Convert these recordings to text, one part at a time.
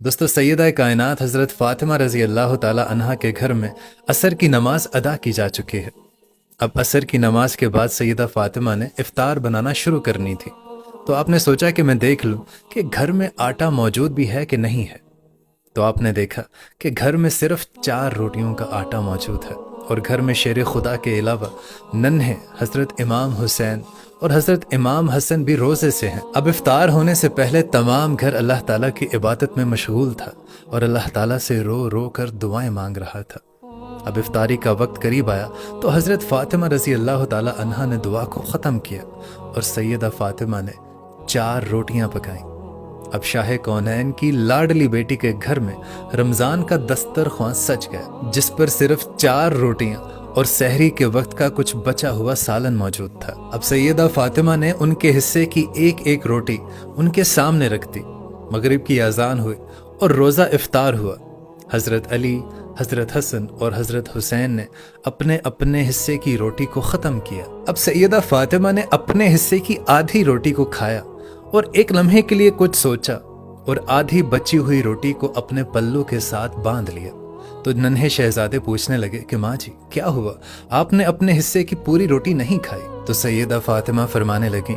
दोस्तों, सैयदा कायनात हज़रत फ़ातिमा रज़ी अल्लाह ताला अन्हा के घर में असर की नमाज अदा की जा चुकी है। अब असर की नमाज के बाद सैयदा फ़ातिमा ने इफ़्तार बनाना शुरू करनी थी। तो आपने सोचा कि मैं देख लूं कि घर में आटा मौजूद भी है कि नहीं है। तो आपने देखा कि घर में सिर्फ 4 रोटियों का आटा मौजूद है और घर में शेर खुदा के अलावा नन्हे हज़रत इमाम हुसैन और हज़रत इमाम हसन भी रोज़े से हैं। अब इफ्तार होने से पहले तमाम घर अल्लाह ताला की इबादत में मशगूल था और अल्लाह ताला से रो रो कर दुआएं मांग रहा था। अब इफ्तारी का वक्त करीब आया तो हज़रत फ़ातिमा रज़ी अल्लाह ताला अन्हा ने दुआ को ख़त्म किया और सैयदा फ़ातिमा ने 4 रोटियां पकाईं। अब शाह कौनैन की लाडली बेटी के घर में रमज़ान का दस्तरख्वां सज गया, जिस पर सिर्फ 4 रोटियां और सहरी के वक्त का कुछ बचा हुआ सालन मौजूद था। अब सैयदा फ़ातिमा ने उनके हिस्से की एक एक रोटी उनके सामने रख दी। मगरिब की अजान हुई और रोज़ा इफ्तार हुआ। हज़रत अली, हज़रत हसन और हज़रत हुसैन ने अपने अपने हिस्से की रोटी को ख़त्म किया। अब सैयदा फ़ातिमा ने अपने हिस्से की आधी रोटी को खाया और एक लम्हे के लिए कुछ सोचा और आधी बची हुई रोटी को अपने पल्लू के साथ बांध लिया। तो नन्हे शहजादे पूछने लगे कि माँ जी, क्या हुआ, आपने अपने हिस्से की पूरी रोटी नहीं खाई? तो सैयदा फ़ातिमा फरमाने लगी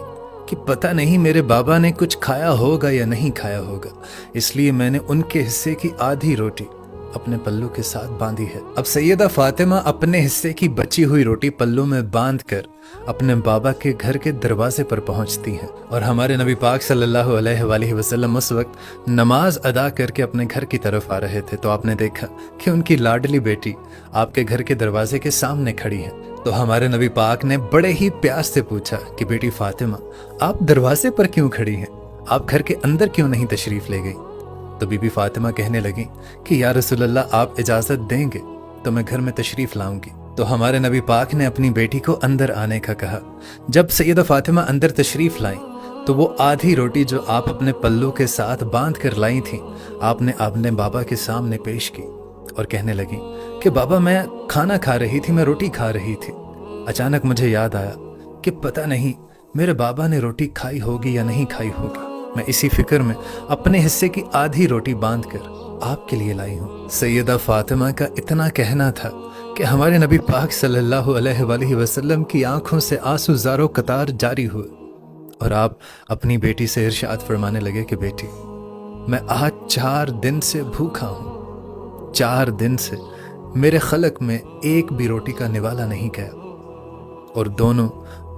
कि पता नहीं मेरे बाबा ने कुछ खाया होगा या नहीं खाया होगा, इसलिए मैंने उनके हिस्से की आधी रोटी अपने पल्लू के साथ बांधी है। अब सैयदा फ़ातिमा अपने हिस्से की बची हुई रोटी पल्लू में बांधकर अपने बाबा के घर के दरवाजे पर पहुंचती हैं और हमारे नबी पाक सल्लल्लाहु अलैहि वसल्लम उस वक्त नमाज अदा करके अपने घर की तरफ आ रहे थे। तो आपने देखा कि उनकी लाडली बेटी आपके घर के दरवाजे के सामने खड़ी है। तो हमारे नबी पाक ने बड़े ही प्यार से पूछा कि बेटी फ़ातिमा, आप दरवाजे पर क्यों खड़ी हैं? आप घर के अंदर क्यों नहीं तशरीफ़ ले गई? तो बीबी फ़ातिमा कहने लगी कि या रसूलल्लाह, आप इजाज़त देंगे तो मैं घर में तशरीफ़ लाऊंगी। तो हमारे नबी पाक ने अपनी बेटी को अंदर आने का कहा। जब सैयदा फ़ातिमा अंदर तशरीफ़ लाईं तो वो आधी रोटी जो आप अपने पल्लू के साथ बांध कर लाई थी, आपने अपने बाबा के सामने पेश की और कहने लगी कि बाबा, मैं खाना खा रही थी, मैं रोटी खा रही थी। अचानक मुझे याद आया कि पता नहीं मेरे बाबा ने रोटी खाई होगी या नहीं खाई होगी। मैं इसी फिक्र में अपने हिस्से की आधी रोटी बांधकर आपके लिए लाई हूँ। सैयदा फ़ातिमा का इतना कहना था कि हमारे नबी पाक सल्लल्लाहु अलैहि वसल्लम की आंखों से आंसू ज़ारो कतार जारी हुए और आप अपनी बेटी से इरशाद फरमाने लगे कि बेटी, मैं आज 4 दिन से भूखा हूँ। 4 दिन से मेरे खलक में एक भी रोटी का निवाला नहीं गया। और दोनों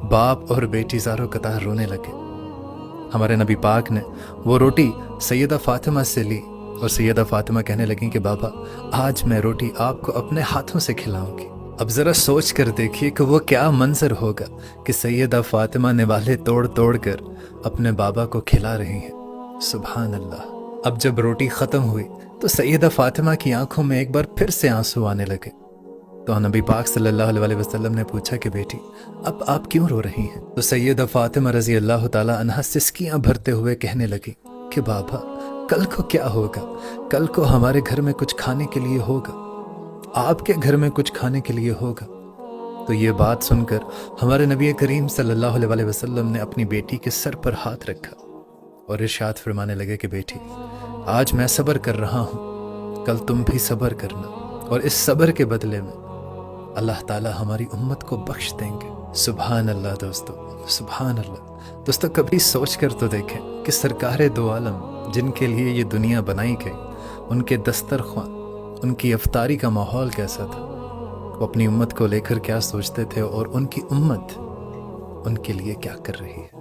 बाप और बेटी ज़ारो कतार रोने लगे। हमारे नबी पाक ने वो रोटी सैयदा फ़ातिमा से ली और सैयदा फ़ातिमा कहने लगी कि बाबा, आज मैं रोटी आपको अपने हाथों से खिलाऊंगी। अब ज़रा सोच कर देखिए कि वो क्या मंजर होगा कि सैयदा फ़ातिमा निवाले तोड़ तोड़ कर अपने बाबा को खिला रही हैं। सुभान अल्लाह। अब जब रोटी ख़त्म हुई तो सैयदा फ़ातिमा की आंखों में एक बार फिर से आंसू आने लगे। तो नबी पाक सल्लल्लाहु अलैहि वसल्लम ने पूछा कि बेटी, अब आप क्यों रो रही हैं? तो सैयदा फ़ातिमा रज़ी अल्लाह ताला अन्हा सिसकियां भरते हुए कहने लगी कि बाबा, कल को क्या होगा? कल को हमारे घर में कुछ खाने के लिए होगा, आपके घर में कुछ खाने के लिए होगा। तो ये बात सुनकर हमारे नबी करीम सल्लल्लाहु अलैहि वसल्लम ने अपनी बेटी के सर पर हाथ रखा और इरशाद फरमाने लगे कि बेटी, आज मैं सब्र कर रहा हूँ, कल तुम भी सब्र करना और इस सब्र के बदले में अल्लाह ताला हमारी उम्मत को बख्श देंगे। सुभान अल्लाह दोस्तों, सुभान अल्लाह। दोस्तों, कभी सोच कर तो देखें कि सरकारे दो आलम जिनके लिए ये दुनिया बनाई गई, उनके दस्तरख्वां, उनकी इफ्तारी का माहौल कैसा था, वो अपनी उम्मत को लेकर क्या सोचते थे और उनकी उम्मत उनके लिए क्या कर रही है।